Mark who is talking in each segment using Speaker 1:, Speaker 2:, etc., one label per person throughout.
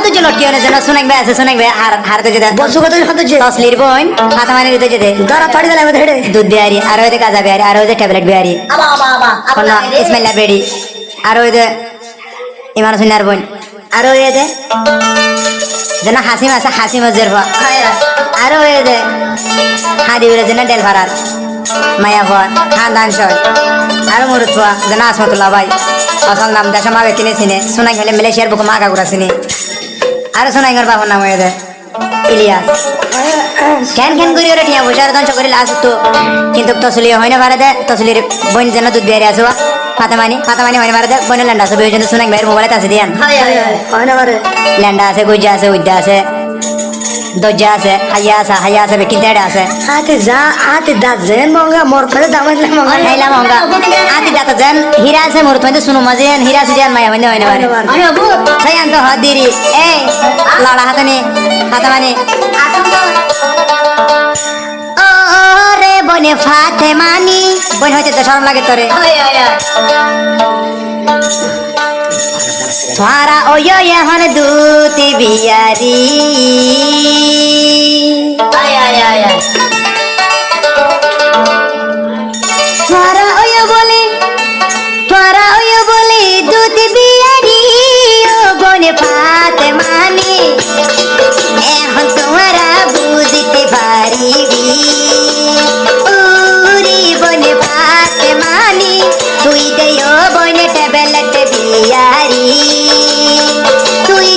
Speaker 1: তো যে লটকি হনে যেন সুনাক ভাই আছে সুনাক ভাই হার তো যেতে
Speaker 2: বলছো কত কত যে
Speaker 1: তসলির বোন হাতা মানে দিতে যেতে
Speaker 2: দাঁড়া পাড়ি দিলে আমাদের হেডে
Speaker 1: দুধ বিহারি আর ওই গাজা বিহারি আর ওই ট্যাবলেট বিহারি কোন ইসমাইল বেড়ি আর ওই ইমান সুনার বোন আর ওই যেন হাসিম আছে হাসিম মজের হওয়া আর ওই হাদি উড়ে যেন ডেল ভাড়ার মায়া হওয়া খানদান সয় আর মুরুত হওয়া যেন আসমতুল্লাহ ভাই আসল নাম দেশ মা ব্যক্তি চিনে সোনাই হলে মালয়েশিয়ার বুকে মাগা ঘুরা চিনি আর সোনাইঙ্গর বাবার নাম হয়ে ইলিয়াস কেন কেন করি ওরা টিয়া বসে আর ধ্বংস করে লাস্ট তো কিন্তু তসলি হয় না ভারতে তসলির বোন যেন দুধ বিহারি আছে ফাতামানি হয় না ভারতে বোনের ল্যান্ডা আছে ওই জন্য সোনাই ভাইয়ের মোবাইলে আছে দিয়ান
Speaker 2: হয় না পারে
Speaker 1: ল্যান্ডা আছে গুজ্জা আছে উদ্যা আছে দজ্জা আছে হাইয়া আছে বেকিন তেড়ে আছে
Speaker 2: আতে দাঁত যেন মঙ্গা মোর করে দাম মঙ্গা
Speaker 1: নাইলা মহঙ্গা আতি দাতা যেন হীরা আছে মোর তো শুনো মাঝেন হীরা আছে যেন মায়া মানে হয় না তাই আন্ত হাত দিরি এই লড়া হাতামানি ও রে বনে ফাতেমানি বোন হইতে তো শরম লাগে তোরে তোমারা ওই এখন দুতি বিয়ারি তোমারা ওই বলে দুতি বিয়ারি ও বনে ফাতেমানি এখন তোমরা বুঝতে পারিবি উরি বনে ফাতেমানি তুই দেও বনে ট্যাবলেট বিয়ারি তুই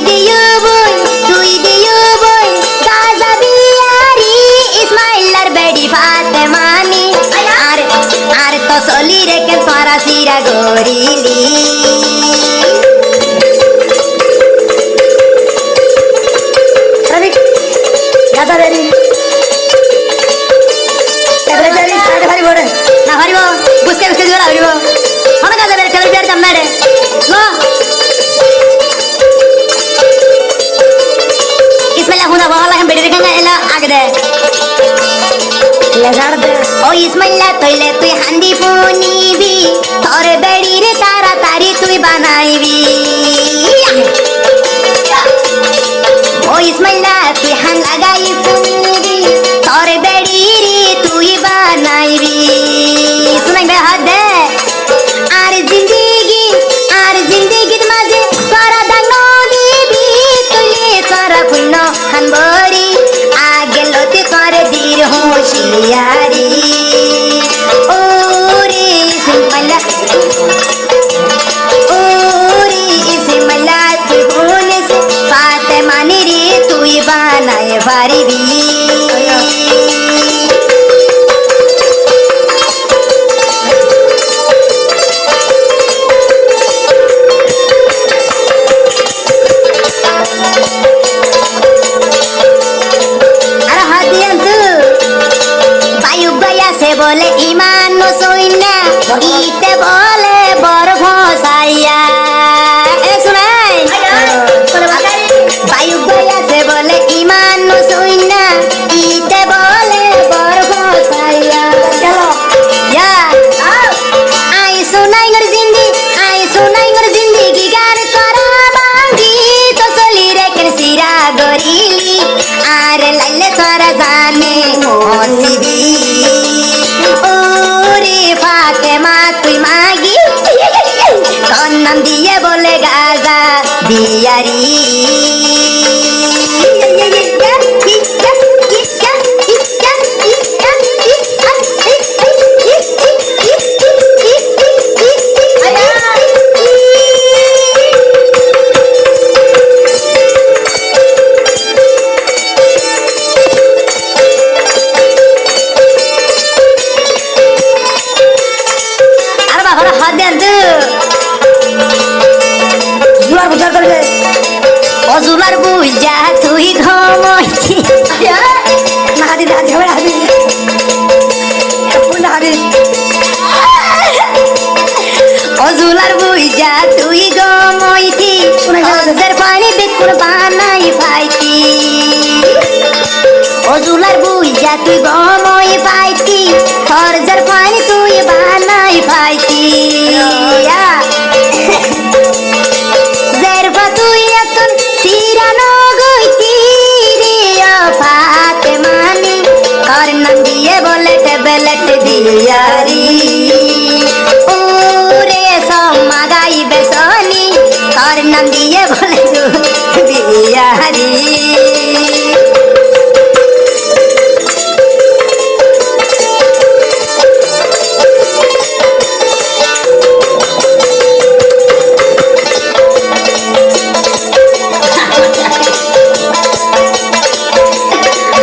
Speaker 1: দিও বোন গাজা বিয়ারি ইসমাইলার বেডি ফাতেমানি আর তসলি রেখে তোরা সিরা গরিলি
Speaker 2: গাদা বেরি ট্যাবলেট বেরি সাইডে ভারি বড়
Speaker 1: না পারিব বুঝতে দিবা পারিব হন গাজা বেরি ট্যাবলেট বিয়ারি দাম নাড়ে লো ইসমাইলা হুনা বহলা हम বেডি রেখে এলা আগে দে
Speaker 2: লেজার দে
Speaker 1: ও ইসমাইলা তইলে তুই হান্দি ফুনিবি তোর বেড়ি রে তাড়াতাড়ি তুই বানাইবি ও ইসমাইলা তুই হান লাগাই ফুনিবি তোর বেড়ি রে তুই বানাইবি শুনাই বে হাত দে আর জিন্দেগির মাঝে তোরা দাঙ্গ দিবি তুইলে তোরা পুণ্য হানবরি আগে লতে করে দীর হুঁশিয়ারি ওরে ইসমাইলা তুই বলিস ফাতেমানি রে তুই বানায় পারিবি বলে ইমান সইনা ইতে বলে বড় ভসাইয়া এ শুনাই বায়ু আছে বলে ইমান সইনা ইতে বলে বড় ভসাইয়া আই শুনাই গর জিন্দিগি গার করা বাঙ্গি তো চলি রেখে সিরা গরিলি আর লাইলে তোরা জানে হসিবি তুই মাগি তোর নাম দিয়ে বলে গাজা বিয়ারি অজুলার বুঝা তুই ঘুমাইছি
Speaker 2: নাহাদি দাঁত ঝাবে হাবি নাহাদি
Speaker 1: অজুলার বুঝা তুই ঘুমাইছি অজের পানি বেকুন বানাই পাইতি অজুলার বুঝা তুই ঘুমাই পাইতি অজের পানি তুই বানাই পাইতি জেরবা তুই এখন সিরানো ট্যাবলেট বিয়ারি ওরে সমাদাই বেসনি তার নাম দিয়ে বলে বিয়ারি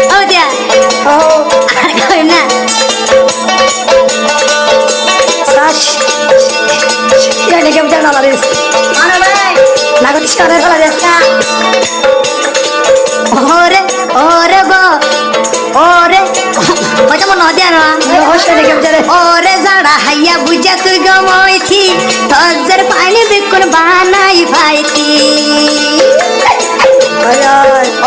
Speaker 1: ও দিয়া
Speaker 2: ও
Speaker 1: আর কই না
Speaker 2: শ্বাস এটা কেমন জানা লাগে
Speaker 1: আনো ভাই
Speaker 2: লাগত সারা ফেলা যায়
Speaker 1: ওরে ওরে গো ওরে ওই যেমন নদিয়া না
Speaker 2: রহস্য কেমন জানে
Speaker 1: ওরে যারা হাইয়া বুঝা তুই গমাইছি তজর পানি বিকুন বানাই পাইতি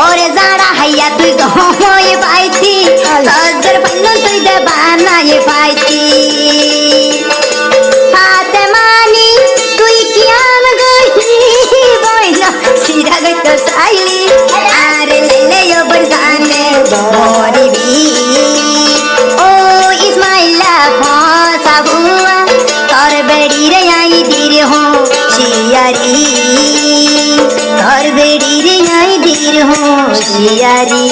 Speaker 1: ওরে যারা হাইয়া তুই গমাই পাইতি তজর পানি তুই দে বানাই পাইতি হাতে মানি তুই কি আম গই বইল সিরা গই তো সাইলি আরে লেলে ওবর জানে মরিবি ও ইসমাইলা ফসা বুয়া তোর বেড়ি রে আই দির হো শিয়ারি তোর বেড়ি রে আই দির হো শিয়ারি